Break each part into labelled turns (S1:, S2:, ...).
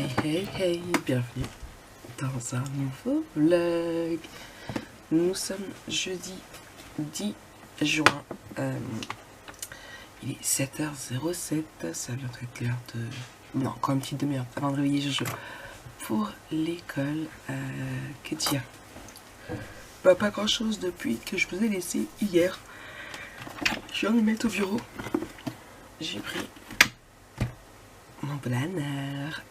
S1: Hey, bienvenue dans un nouveau vlog. Nous sommes jeudi 10 juin. Il est 7h07, ça vient être l'heure de... Non, encore une petite demi-heure avant de réveiller Jojo pour l'école. Que dire, bah, pas grand chose depuis que je vous ai laissé hier. Je viens de me mettre au bureau. J'ai pris mon planeur.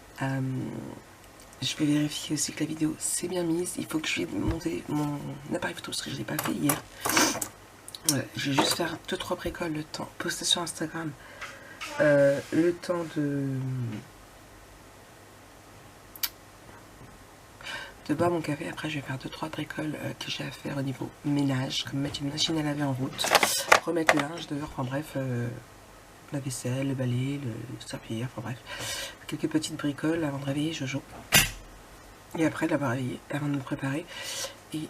S1: Je vais vérifier aussi que la vidéo s'est bien mise. Il faut que je vais monter mon appareil photo parce que je ne l'ai pas fait hier. Voilà, je vais juste faire 2-3 bricoles, le temps, poster sur Instagram. Le temps de boire mon café. Après je vais faire 2-3 bricoles que j'ai à faire au niveau ménage, comme mettre une machine à laver en route, remettre le linge dehors, enfin bref, la vaisselle, le balai, le serpillière, enfin bref, quelques petites bricoles avant de réveiller Jojo. Et après de l'avoir réveillé, avant de me préparer. Et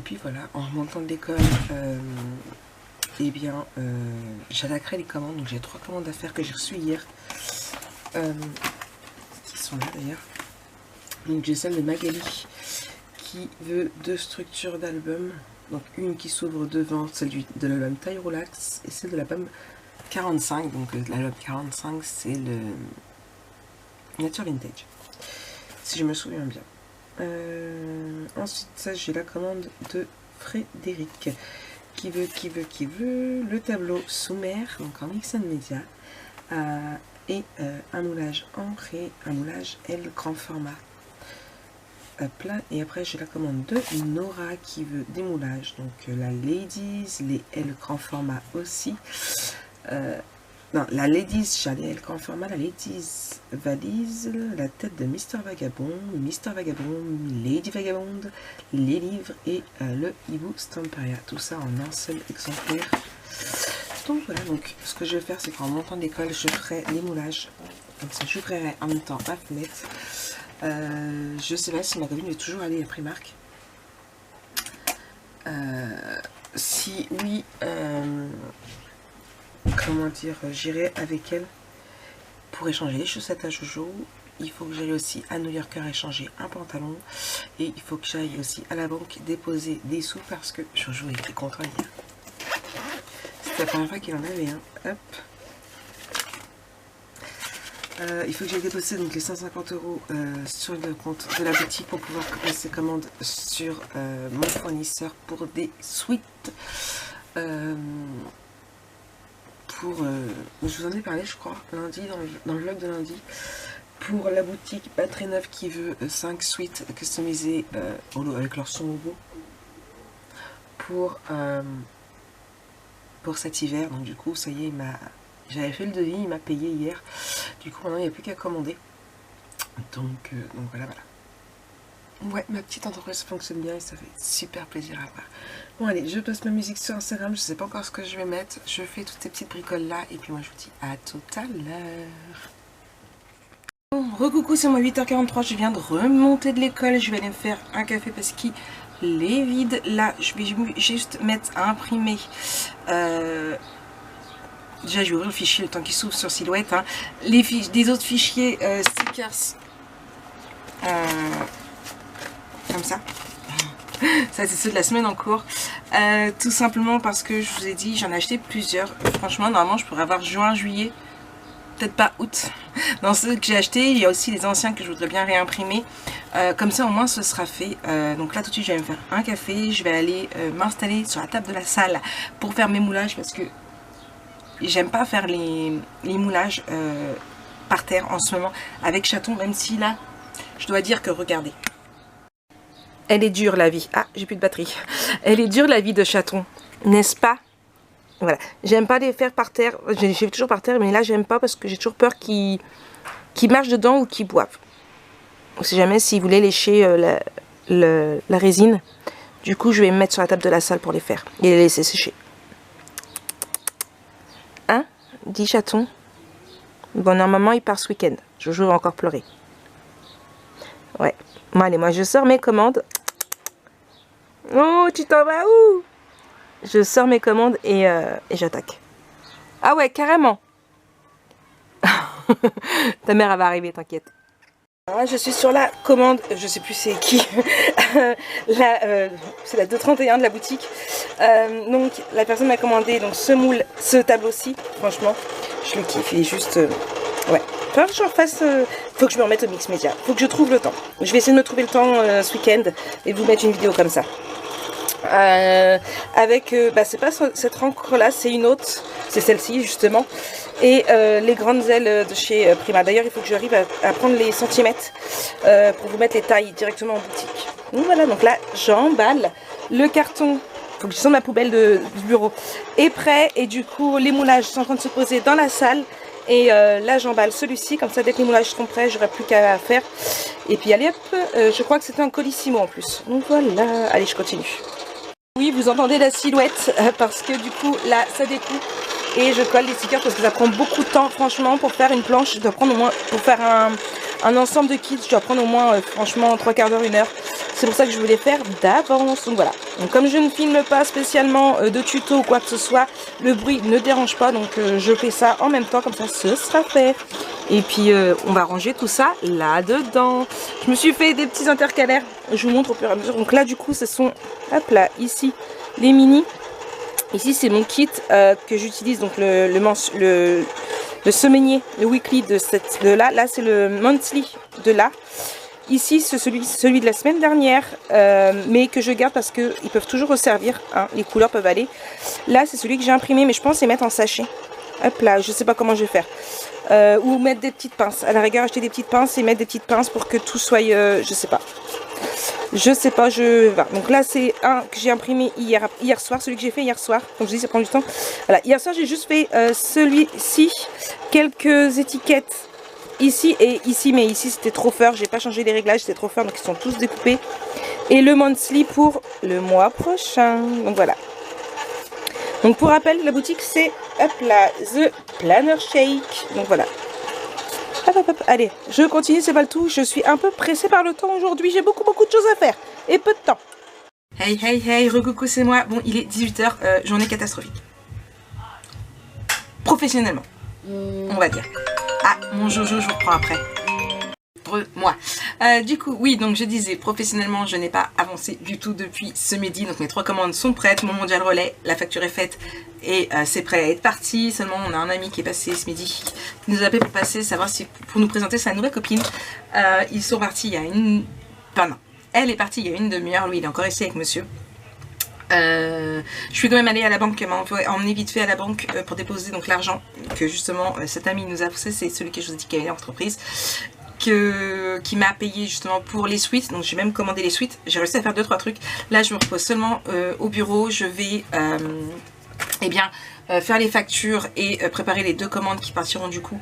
S1: puis voilà, en remontant de l'école, eh bien, j'attaquerai les commandes. Donc j'ai 3 commandes à faire que j'ai reçues hier, qui sont là d'ailleurs. Donc j'ai celle de Magali qui veut 2 structures d'albums. Donc une qui s'ouvre devant, celle de l'album Taille Relax, et celle de l'album 45. Donc l'album 45 c'est le Nature Vintage, si je me souviens bien. Ensuite ça, j'ai la commande de Frédéric qui veut le tableau Soumer, donc en mix and media, et un moulage ancré, un moulage L grand format. Plat. Et après j'ai la commande de Nora qui veut des moulages, donc la Ladies, les L grand format aussi. Non, la Ladies, j'ai les L grand format, la Ladies valise, la tête de Mister Vagabond, Lady Vagabond, les livres et le hibou Stamperia, tout ça en un seul exemplaire. Donc voilà, donc ce que je vais faire, c'est qu'en montant de l'école, je ferai les moulages, comme ça j'ouvrirai en même temps ma fenêtre. Je sais pas si ma copine est toujours allée à Primark. Si oui, comment dire, j'irai avec elle pour échanger les chaussettes à Jojo. Il faut que j'aille aussi à New Yorker échanger un pantalon. Et il faut que j'aille aussi à la banque déposer des sous parce que Jojo était content hier. C'était la première fois qu'il en avait un. Hop. Il faut que j'aille déposer donc les 150 € sur le compte de la boutique pour pouvoir passer commande sur mon fournisseur pour des suites. Je vous en ai parlé, je crois, lundi, dans le vlog de lundi, pour la boutique pas très neuve qui veut 5 suites customisées avec leur son logo pour cet hiver. Donc du coup, ça y est, j'avais fait le devis, il m'a payé hier. Du coup, maintenant, il n'y a plus qu'à commander. Donc voilà. Ouais, ma petite entreprise fonctionne bien et ça fait super plaisir à voir. Bon, allez, je poste ma musique sur Instagram. Je sais pas encore ce que je vais mettre. Je fais toutes ces petites bricoles là. Et puis moi, je vous dis à tout à l'heure. Bon, recoucou, c'est moi 8h43. Je viens de remonter de l'école. Je vais aller me faire un café parce qu'il est vide. Là, je vais juste mettre à imprimer... Déjà, je vais ouvrir le fichier le temps qu'il s'ouvre sur Silhouette. Hein. Des autres fichiers stickers. Comme ça. Ça, c'est ceux de la semaine en cours. Tout simplement parce que je vous ai dit, j'en ai acheté plusieurs. Franchement, normalement, je pourrais avoir juin, juillet. Peut-être pas août. Dans ceux que j'ai achetés, il y a aussi les anciens que je voudrais bien réimprimer. Comme ça, au moins, ce sera fait. Donc là, tout de suite, je vais me faire un café. Je vais aller m'installer sur la table de la salle pour faire mes moulages parce que j'aime pas faire les moulages par terre en ce moment avec Chaton, même si là, je dois dire que regardez. Elle est dure la vie. Ah, j'ai plus de batterie. Elle est dure la vie de Chaton, n'est-ce pas? Voilà. J'aime pas les faire par terre. J'ai fait toujours par terre, mais là, j'aime pas parce que j'ai toujours peur qu'ils marchent dedans ou qu'ils boivent. On sait jamais s'ils voulaient lécher la résine. Du coup, je vais me mettre sur la table de la salle pour les faire et les laisser sécher. Hein? Dis Chaton. Bon, normalement, il part ce week-end. Jojo va encore pleurer. Ouais. Bon, allez, moi, je sors mes commandes. Oh, tu t'en vas où? Je sors mes commandes et j'attaque. Ah ouais, carrément.
S2: Ta mère elle va arriver, t'inquiète. Je suis sur la commande, je sais plus c'est qui, c'est la 231 de la boutique. Donc la personne m'a commandé donc ce moule, ce tableau-ci, franchement, je le kiffe, il est juste, ouais. Enfin, je refasse, faut que je me remette au mix média, faut que je trouve le temps. Je vais essayer de me trouver le temps ce week-end et vous mettre une vidéo comme ça. Avec, c'est pas cette encre là, c'est une autre, c'est celle-ci justement. Et les grandes ailes de chez Prima. D'ailleurs, il faut que j'arrive à prendre les centimètres pour vous mettre les tailles directement en boutique. Donc voilà, donc là, j'emballe le carton. Il faut que je sente ma poubelle du bureau est prêt. Et du coup, les moulages sont en train de se poser dans la salle. Et là, j'emballe celui-ci. Comme ça, dès que les moulages seront prêts, j'aurai plus qu'à faire. Et puis, allez hop, je crois que c'était un colissimo en plus. Donc voilà, allez, je continue. Oui, vous entendez la silhouette parce que du coup, là, ça découpe. Et je colle les stickers parce que ça prend beaucoup de temps franchement pour faire une planche. Je dois prendre au moins, pour faire un ensemble de kits, je dois prendre au moins franchement 3/4 d'heure, 1 heure. C'est pour ça que je voulais faire d'avance. Donc voilà. Donc comme je ne filme pas spécialement de tuto ou quoi que ce soit, le bruit ne dérange pas. Donc je fais ça en même temps, comme ça ce sera fait. Et puis on va ranger tout ça là-dedans. Je me suis fait des petits intercalaires. Je vous montre au fur et à mesure. Donc là du coup ce sont, hop là, ici, les mini. Ici c'est mon kit que j'utilise, donc le semainier, le weekly de là. Là c'est le monthly de là. Ici c'est celui de la semaine dernière, mais que je garde parce qu'ils peuvent toujours resservir, hein, les couleurs peuvent aller. Là c'est celui que j'ai imprimé, mais je pense les mettre en sachet. Hop là, je sais pas comment je vais faire. Ou mettre des petites pinces. À la rigueur, acheter des petites pinces et mettre des petites pinces pour que tout soit, je sais pas. Je sais pas, je vais. Donc là, c'est un que j'ai imprimé hier soir, celui que j'ai fait hier soir. Comme je dis, ça prend du temps. Voilà, hier soir, j'ai juste fait celui-ci, quelques étiquettes ici et ici, mais ici c'était trop fort. J'ai pas changé les réglages, c'était trop fort, donc ils sont tous découpés. Et le monthly pour le mois prochain. Donc voilà. Donc pour rappel, la boutique c'est hop là, The Planner Shake. Donc voilà. Hop, hop, hop. Allez, je continue, c'est pas le tout. Je suis un peu pressée par le temps aujourd'hui. J'ai beaucoup de choses à faire et peu de temps. Hey, hey, hey, recoucou, c'est moi. Bon, il est 18 h, journée catastrophique. Professionnellement, on va dire. Ah, mon Jojo, je vous reprends après. Moi. Du coup, oui, donc je disais, professionnellement, je n'ai pas avancé du tout depuis ce midi. Donc mes 3 commandes sont prêtes, mon mondial relais, la facture est faite et c'est prêt à être parti. Seulement, on a un ami qui est passé ce midi, qui nous a appelé pour passer, savoir si, pour nous présenter sa nouvelle copine. Ils sont partis il y a une... Enfin non, elle est partie il y a une demi-heure, lui il est encore ici avec monsieur. Je suis quand même allée à la banque, m'a emmené vite fait à la banque pour déposer donc l'argent que justement cet ami nous a poussé, c'est celui que je vous ai dit qui avait l'entreprise. Qui m'a payé justement pour les suites, donc j'ai même commandé les suites, j'ai réussi à faire 2-3 trucs. Là je me repose seulement au bureau, je vais faire les factures et préparer les 2 commandes qui partiront du coup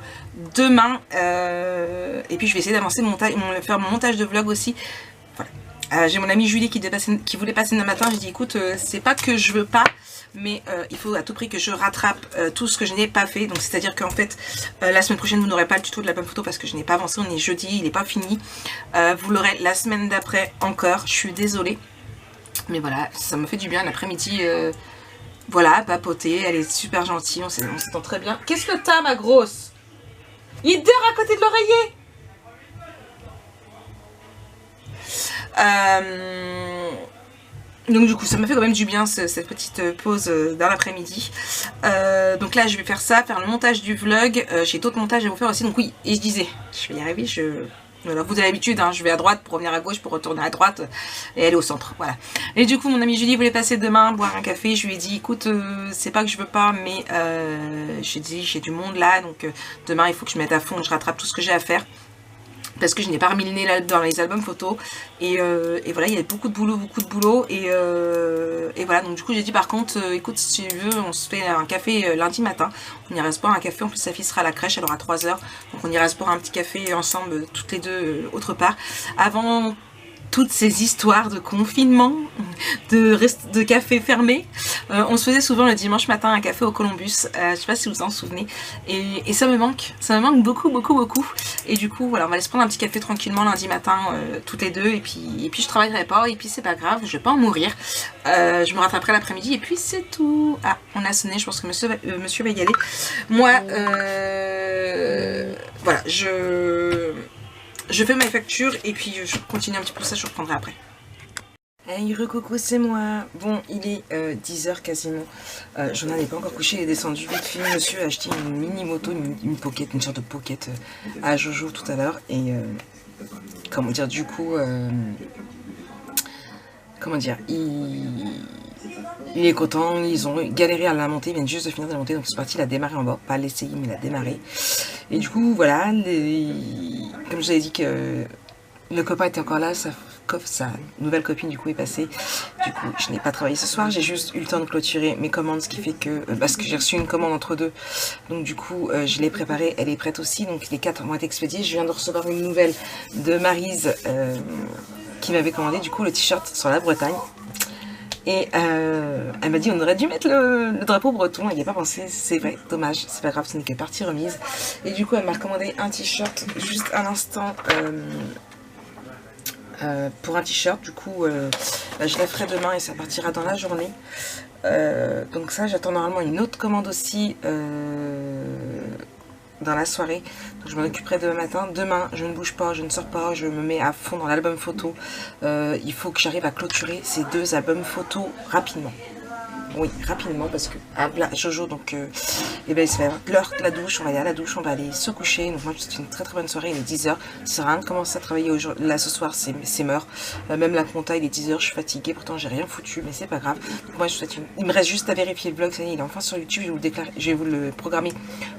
S2: demain, et puis je vais essayer d'avancer faire mon montage de vlog aussi. Voilà. J'ai mon amie Julie qui voulait passer demain matin. J'ai dit écoute, c'est pas que je veux pas, mais il faut à tout prix que je rattrape tout ce que je n'ai pas fait. Donc c'est à dire qu'en fait la semaine prochaine vous n'aurez pas le tuto de la bonne photo parce que je n'ai pas avancé. On est jeudi, il n'est pas fini. Vous l'aurez la semaine d'après encore. Je suis désolée, mais voilà, ça me fait du bien l'après-midi. Voilà, papoter, elle est super gentille, on s'entend très bien. Qu'est-ce que t'as ma grosse? Il dort à côté de l'oreiller. Donc du coup ça me fait quand même du bien cette petite pause dans l'après-midi. Donc là je vais faire ça, faire le montage du vlog. J'ai d'autres montages à vous faire aussi. Donc oui, et je disais, je vais y arriver, voilà, vous avez l'habitude, hein, je vais à droite pour revenir à gauche, pour retourner à droite et aller au centre, voilà. Et du coup mon amie Julie voulait passer demain boire un café. Je lui ai dit écoute, c'est pas que je veux pas, mais j'ai dit j'ai du monde là, donc demain il faut que je mette à fond, que je rattrape tout ce que j'ai à faire. Parce que je n'ai pas remis le nez là dans les albums photos. Et voilà, il y a beaucoup de boulot. Et voilà, donc du coup j'ai dit par contre, écoute si tu veux, on se fait un café lundi matin. On ira se boire un café, en plus sa fille sera à la crèche, elle aura 3 h. Donc on ira se boire un petit café ensemble, toutes les deux, autre part. Avant toutes ces histoires de confinement, de café fermé. On se faisait souvent le dimanche matin un café au Columbus, je sais pas si vous vous en souvenez, et ça me manque beaucoup beaucoup beaucoup. Et du coup voilà, on va aller se prendre un petit café tranquillement lundi matin toutes les deux, et puis je travaillerai pas, et puis c'est pas grave, je vais pas en mourir. Je me rattraperai l'après-midi et puis c'est tout. Ah, on a sonné, je pense que monsieur va y aller. Moi voilà, je fais mes factures et puis je continue un petit peu ça, je reprendrai après. Hey, recoucou, c'est moi. Bon, il est 10h quasiment. J'en avais pas encore couché, il est descendu vite fait. Monsieur a acheté une mini moto, une pocket, une sorte de pocket à Jojo tout à l'heure. Et comment dire, du coup, comment dire, il est content, ils ont galéré à la monter, ils viennent juste de finir de la monter, donc c'est parti, il a démarré en bas, pas l'essayer, mais il a démarré. Et du coup, voilà, comme je vous avais dit que le copain était encore là, sa nouvelle copine du coup est passée. Du coup, je n'ai pas travaillé ce soir, j'ai juste eu le temps de clôturer mes commandes, ce qui fait que, parce que j'ai reçu une commande entre deux, donc du coup, je l'ai préparée, elle est prête aussi, donc les 4 vont être expédiés. Je viens de recevoir une nouvelle de Maryse, qui m'avait commandé du coup le t-shirt sur la Bretagne. Et elle m'a dit on aurait dû mettre le drapeau breton, elle n'y a pas pensé, c'est vrai, dommage, c'est pas grave, ce n'est que partie remise. Et du coup elle m'a recommandé un t-shirt juste à l'instant, pour un t-shirt, du coup je la ferai demain et ça partira dans la journée. Donc ça, j'attends normalement une autre commande aussi dans la soirée, donc je m'en occuperai demain matin. Demain je ne bouge pas, je ne sors pas, je me mets à fond dans l'album photo. Il faut que j'arrive à clôturer ces 2 albums photo rapidement. Oui, rapidement, parce que Jojo, donc et ben, ça va être l'heure de la douche, on va aller à la douche, on va aller se coucher. Donc moi je vous souhaite une très très bonne soirée, il est 10h, ça sert à rien de commencer à travailler là ce soir, c'est mort. Même la compta il est 10h, je suis fatiguée, pourtant j'ai rien foutu, mais c'est pas grave. Donc moi je vous souhaite il me reste juste à vérifier le vlog, ça y est, il est enfin sur YouTube, je vais vous le programmer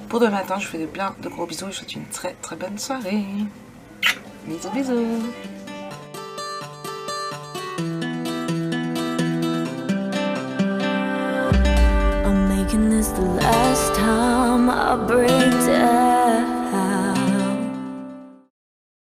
S2: pour demain matin. Je vous fais plein de gros bisous, je vous souhaite une très très bonne soirée. Bisous bisous.
S3: This the last time I break down.